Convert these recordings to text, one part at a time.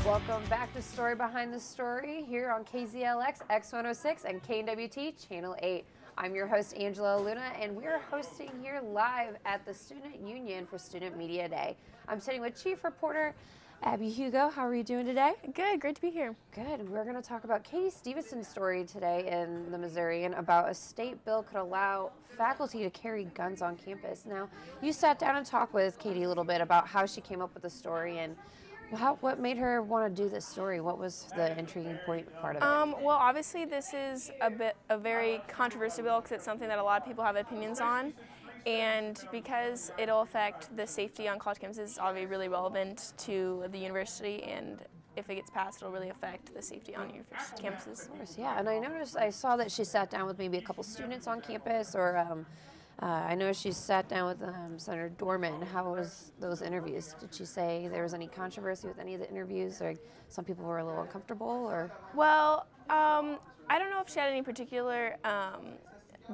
Welcome back to Story Behind the Story here on KZLX, X106, and KNWT Channel 8. I'm your host, Angela Luna, and we're hosting here live at the Student Union for Student Media Day. I'm sitting with Chief Reporter Abbey Hugo. How are you doing today? Good, great to be here. Good. We're going to talk about Katie Stevenson's story today in the Missourian about a state bill could allow faculty to carry guns on campus. Now, you sat down and talked with Katie a little bit about how she came up with the story and what made her want to do this story? What was the intriguing part of it? Well, obviously this is a very controversial bill because it's something that a lot of people have opinions on, and because it'll affect the safety on college campuses, it's obviously really relevant to the university, and if it gets passed, it'll really affect the safety on university campuses. Of course, yeah. And I saw that she sat down with maybe a couple students on campus, or I know she sat down with Senator Dorman. How was those interviews? Did she say there was any controversy with any of the interviews, or some people were a little uncomfortable? Or Well, I don't know if she had any particular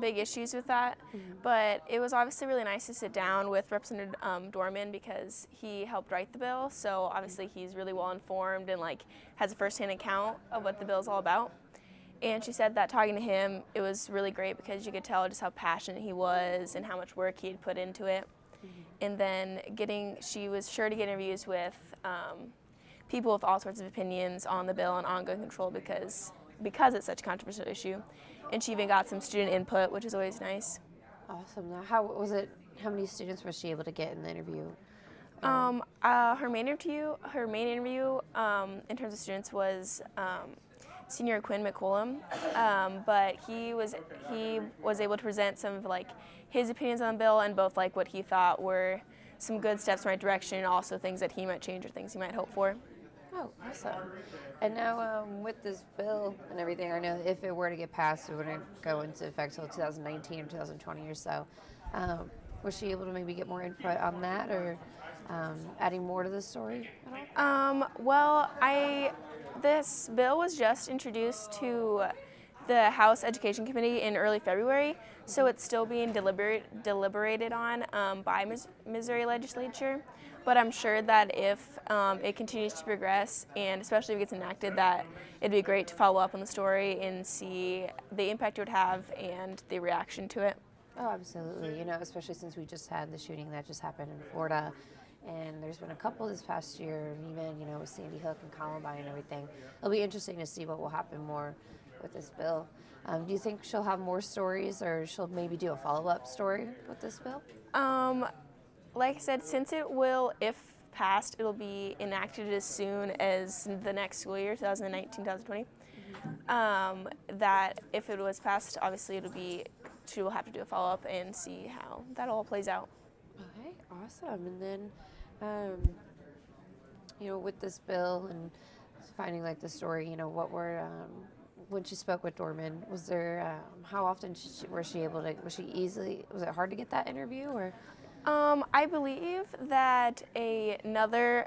big issues with that, but it was obviously really nice to sit down with Representative Dorman because he helped write the bill. So obviously he's really well informed and has a firsthand account of what the bill is all about. And she said that talking to him, it was really great because you could tell just how passionate he was and how much work he had put into it. And then she was sure to get interviews with people with all sorts of opinions on the bill and on gun control because it's such a controversial issue. And she even got some student input, which is always nice. Awesome. Now, how many students was she able to get in the interview? Her main interview in terms of students was Senior Quinn McCollum, but he was able to present some of his opinions on the bill and both what he thought were some good steps in the right direction and also things that he might change or things he might hope for. Oh, awesome. And now with this bill and everything, I know if it were to get passed, it wouldn't go into effect until 2019 or 2020 or so. Was she able to maybe get more input on that or adding more to the story at all? Well, this bill was just introduced to the House Education Committee in early February, so it's still being deliberated on by Missouri legislature. But I'm sure that if it continues to progress, and especially if it gets enacted, that it'd be great to follow up on the story and see the impact it would have and the reaction to it. Oh, absolutely. Especially since we just had the shooting that just happened in Florida. And there's been a couple this past year, and even, with Sandy Hook and Columbine and everything. It'll be interesting to see what will happen more with this bill. Do you think she'll have more stories, or she'll maybe do a follow-up story with this bill? Like I said, since it will, if passed, it'll be enacted as soon as the next school year, 2019-2020. That if it was passed, obviously she will have to do a follow-up and see how that all plays out. Okay, awesome. And then, with this bill and finding the story, what were, when she spoke with Dorman, was there, how often was it hard to get that interview or? I believe that another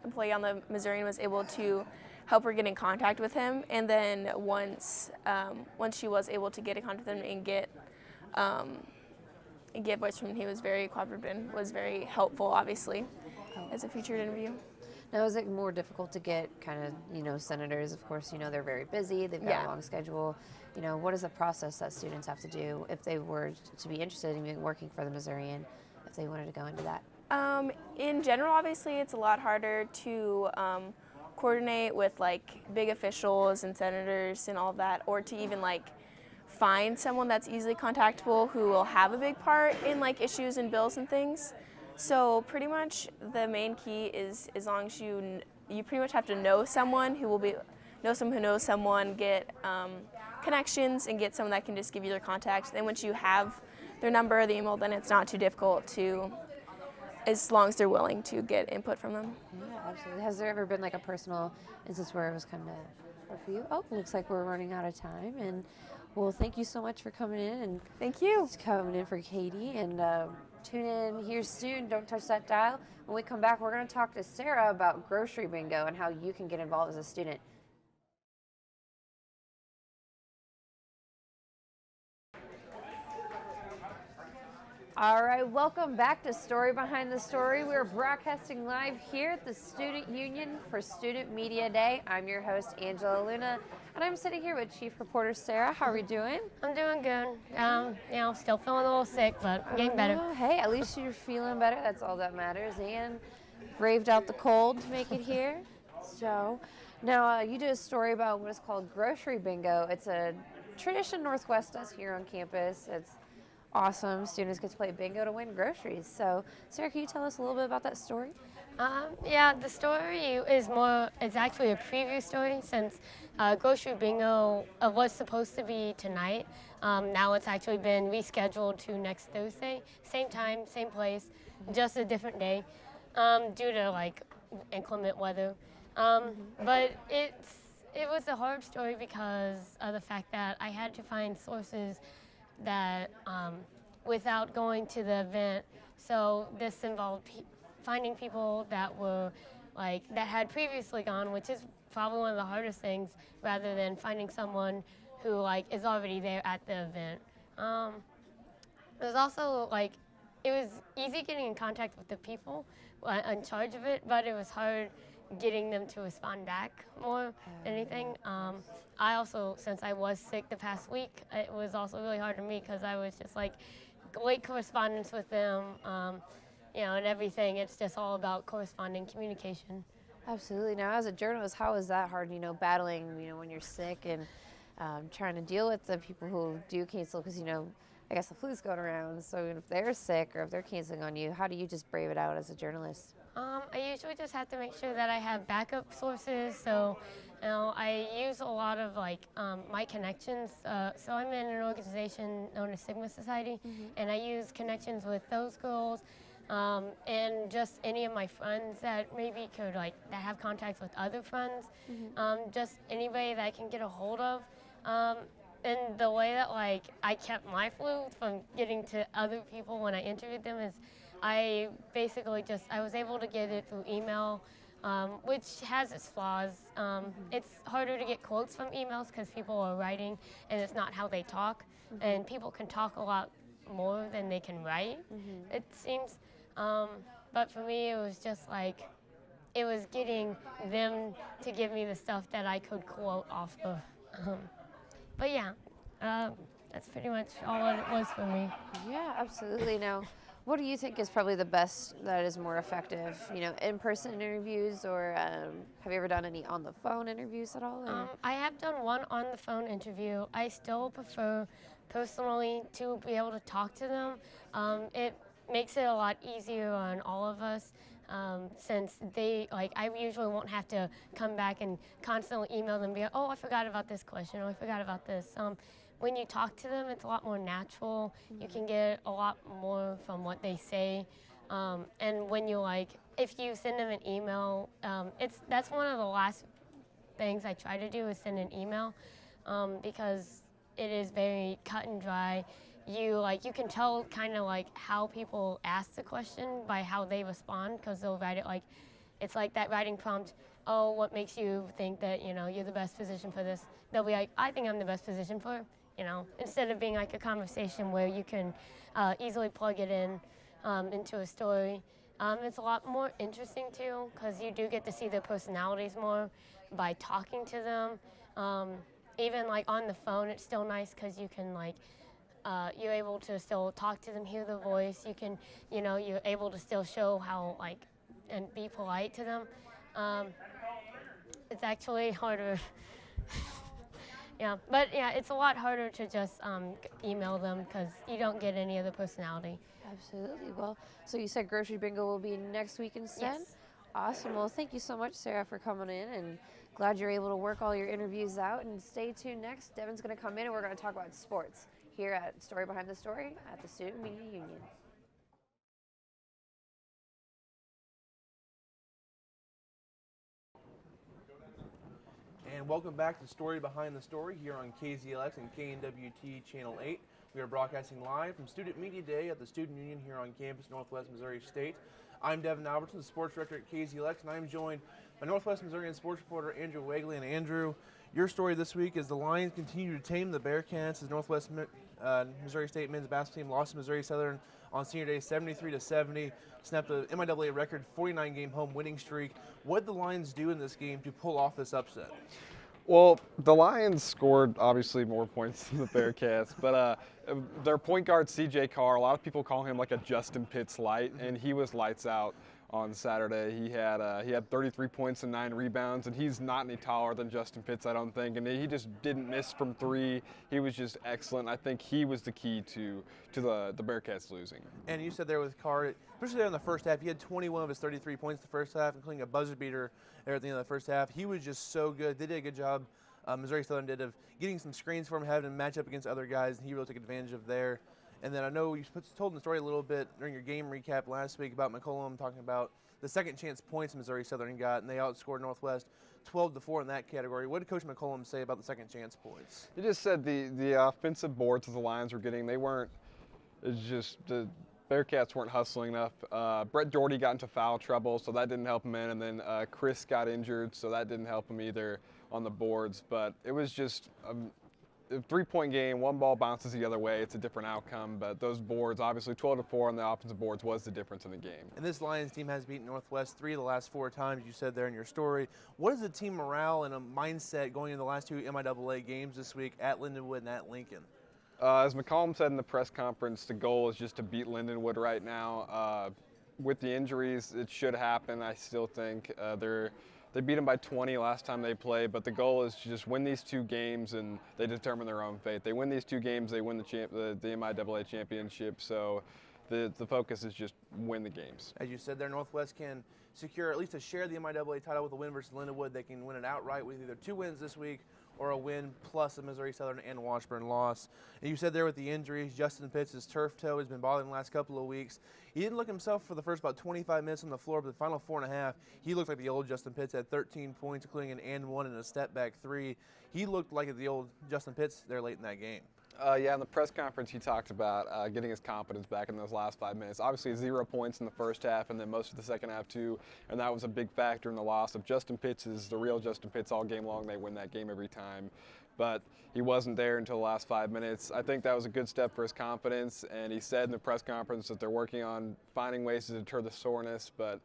employee on the Missourian was able to help her get in contact with him, and then once she was able to get in contact with him and get voice from him, he was very cooperative and was very helpful, obviously, as a featured interview. Now, is it more difficult to get senators? Of course, they're very busy. They've got a long schedule. What is the process that students have to do if they were to be interested in working for the Missourian, if they wanted to go into that? In general, obviously, it's a lot harder to coordinate with big officials and senators and all that, or to even find someone that's easily contactable who will have a big part in issues and bills and things. So pretty much the main key is as long as you pretty much have to know someone who knows someone, get connections and get someone that can just give you their contact. Then once you have their number or the email, then it's not too difficult as long as they're willing to get input from them. Yeah, absolutely. Has there ever been a personal instance where it was kind of hard for you? Oh, looks like we're running out of time. And well, thank you so much for coming in. And thank you. Coming in for Katie. And tune in here soon. Don't touch that dial. When we come back, we're going to talk to Sarah about grocery bingo and how you can get involved as a student. All right, welcome back to Story Behind the Story. We're broadcasting live here at the Student Union for Student Media Day. I'm your host, Angela Luna, and I'm sitting here with Chief Reporter Sarah. How are we doing? I'm doing good. Still feeling a little sick, but getting better. Hey, at least you're feeling better. That's all that matters. And braved out the cold to make it here. So, now you did a story about what is called Grocery Bingo. It's a tradition Northwest does here on campus. It's awesome. Students get to play bingo to win groceries. So, Sarah, can you tell us a little bit about that story? The story it's actually a preview story since Grocery Bingo was supposed to be tonight. Now it's actually been rescheduled to next Thursday. Same time, same place, just a different day due to inclement weather. But it was a hard story because of the fact that I had to find sources that without going to the event. So this involved finding people that were that had previously gone, which is probably one of the hardest things, rather than finding someone who is already there at the event. It was also it was easy getting in contact with the people in charge of it, but it was hard getting them to respond back more than anything. I also, since I was sick the past week, it was also really hard for me because I was just late correspondence with them, and everything. It's just all about corresponding communication. Absolutely. Now, as a journalist, how is that hard, battling, when you're sick and trying to deal with the people who do cancel because, I guess the flu's going around. So if they're sick or if they're canceling on you, how do you just brave it out as a journalist? I usually just have to make sure that I have backup sources. So, I use a lot of my connections. So I'm in an organization known as Sigma Society, and I use connections with those girls, and just any of my friends that maybe could that have contacts with other friends. Just anybody that I can get a hold of. And the way that I kept my flu from getting to other people when I interviewed them is I basically I was able to get it through email, which has its flaws. It's harder to get quotes from emails because people are writing and it's not how they talk. And people can talk a lot more than they can write, it seems. But for me, it was just it was getting them to give me the stuff that I could quote off of. But yeah, that's pretty much all it was for me. Yeah, absolutely. Now, what do you think is probably the best that is more effective? In-person interviews, or have you ever done any on-the-phone interviews at all? I have done one on-the-phone interview. I still prefer personally to be able to talk to them. It makes it a lot easier on all of us. Since I usually won't have to come back and constantly email them and be like, oh, I forgot about this question, or I forgot about this. When you talk to them, it's a lot more natural. You can get a lot more from what they say. And when you if you send them an email, that's one of the last things I try to do is send an email, because it is very cut and dry. You can tell kind of how people ask the question by how they respond, because they'll write it it's that writing prompt. Oh, what makes you think that you're the best position for this? They'll be I think I'm the best position for it. Instead of being a conversation where you can easily plug it in into a story. It's a lot more interesting too, because you do get to see their personalities more by talking to them. Even on the phone, it's still nice because you can you're able to still talk to them, hear their voice. You can, you're able to still show how, and be polite to them. It's actually harder. It's a lot harder to just email them because you don't get any of the personality. Absolutely. Well, so you said Grocery Bingo will be next week instead? Yes. Awesome. Well, thank you so much, Sarah, for coming in, and glad you're able to work all your interviews out. And stay tuned next. Devin's going to come in, and we're going to talk about sports here at Story Behind the Story at the Student Media Union. And welcome back to Story Behind the Story here on KZLX and KNWT Channel 8. We are broadcasting live from Student Media Day at the Student Union here on campus, Northwest Missouri State. I'm Devin Albertson, the sports director at KZLX, and I'm joined by Northwest Missourian sports reporter Andrew Wagley. And Andrew, your story this week is the Lions continue to tame the Bearcats as Northwest Missouri State men's basketball team lost to Missouri Southern on senior day 73-70, snapped a MIAA record 49-game home winning streak. What did the Lions do in this game to pull off this upset? Well, the Lions scored obviously more points than the Bearcats, but their point guard C.J. Carr, a lot of people call him like a Justin Pitts light, and he was lights out on Saturday. He had 33 points and 9 rebounds, and he's not any taller than Justin Pitts, I don't think, and he just didn't miss from 3. He was just excellent. I think he was the key to the Bearcats losing. And you said there with Carr, especially there in the first half, he had 21 of his 33 points the first half, including a buzzer beater there at the end of the first half. He was just so good. They did a good job, Missouri Southern did, of getting some screens for him, having him match up against other guys, and he really took advantage of there. And then I know you told the story a little bit during your game recap last week about McCollum, talking about the second chance points Missouri Southern got, and they outscored Northwest 12-4 in that category. What did Coach McCollum say about the second chance points? He just said the offensive boards that the Lions were getting, it's just the Bearcats weren't hustling enough. Brett Doherty got into foul trouble, so that didn't help him in, and then Chris got injured, so that didn't help him either on the boards. But it was just a 3-point game, one ball bounces the other way, it's a different outcome, but those boards, obviously 12-4 on the offensive boards was the difference in the game. And this Lions team has beaten Northwest 3 of the last 4 times, you said there in your story. What is the team morale and a mindset going into the last 2 MIAA games this week at Lindenwood and at Lincoln? As McCollum said in the press conference, the goal is just to beat Lindenwood right now. With the injuries, it should happen, I still think. They beat them by 20 last time they played, but the goal is to just win these 2 games and they determine their own fate. They win these 2 games, they win the MIAA championship, so the focus is just win the games. As you said there, Northwest can secure at least a share of the MIAA title with a win versus Lindenwood. They can win it outright with either 2 wins this week or a win plus a Missouri Southern and Washburn loss. And you said there with the injuries, Justin Pitts' turf toe has been bothering him the last couple of weeks. He didn't look himself for the first about 25 minutes on the floor, but the final 4.5, he looked like the old Justin Pitts, had 13 points, including an and 1 and a step back 3. He looked like the old Justin Pitts there late in that game. Yeah, in the press conference he talked about getting his confidence back in those last 5 minutes. Obviously 0 points in the first half and then most of the second half too, and that was a big factor in the loss. If Justin Pitts is the real Justin Pitts all game long, they win that game every time. But he wasn't there until the last 5 minutes. I think that was a good step for his confidence, and he said in the press conference that they're working on finding ways to deter the soreness, but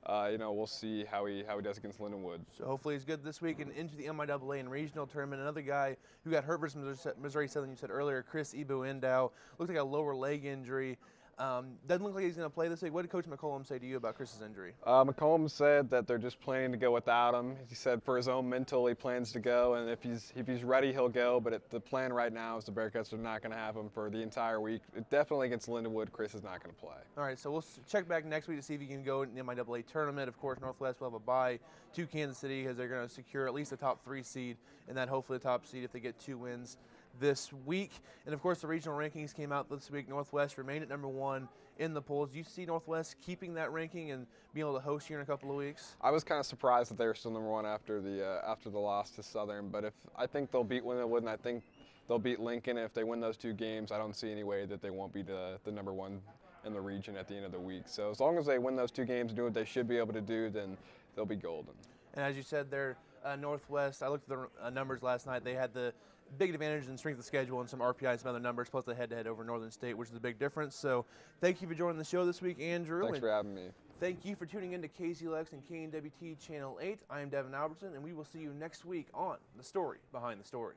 we'll see how he does against Lindenwood. So hopefully he's good this week and into the MIAA and regional tournament. Another guy who got hurt versus Missouri Southern, you said earlier, Chris Ibu-Endow, looked like a lower leg injury. Doesn't look like he's going to play this week. What did Coach McCollum say to you about Chris's injury? McCollum said that they're just planning to go without him. He said for his own mental, he plans to go, and if he's ready, he'll go. But the plan right now is the Bearcats are not going to have him for the entire week. Definitely against Lindenwood, Chris is not going to play. All right, so we'll check back next week to see if he can go in the MIAA tournament. Of course, Northwest will have a bye to Kansas City because they're going to secure at least a top 3 seed, and that hopefully the top seed if they get 2 wins this week. And of course, the regional rankings came out this week. Northwest remained at number 1 in the polls. Do you see Northwest keeping that ranking and being able to host here in a couple of weeks? I was kind of surprised that they were still number 1 after the loss to Southern, but I think they'll beat Lindenwood, and I think they'll beat Lincoln. If they win those 2 games, I don't see any way that they won't be the number 1 in the region at the end of the week. So as long as they win those 2 games and do what they should be able to do, then they'll be golden. And as you said, they're Northwest. I looked at the numbers last night. They had the big advantage in strength of schedule and some RPI and some other numbers, plus the head-to-head over Northern State, which is a big difference. So thank you for joining the show this week, Andrew. Thanks for having me. Thank you for tuning in to KZLX and KNWT Channel 8. I am Devin Albertson, and we will see you next week on The Story Behind the Story.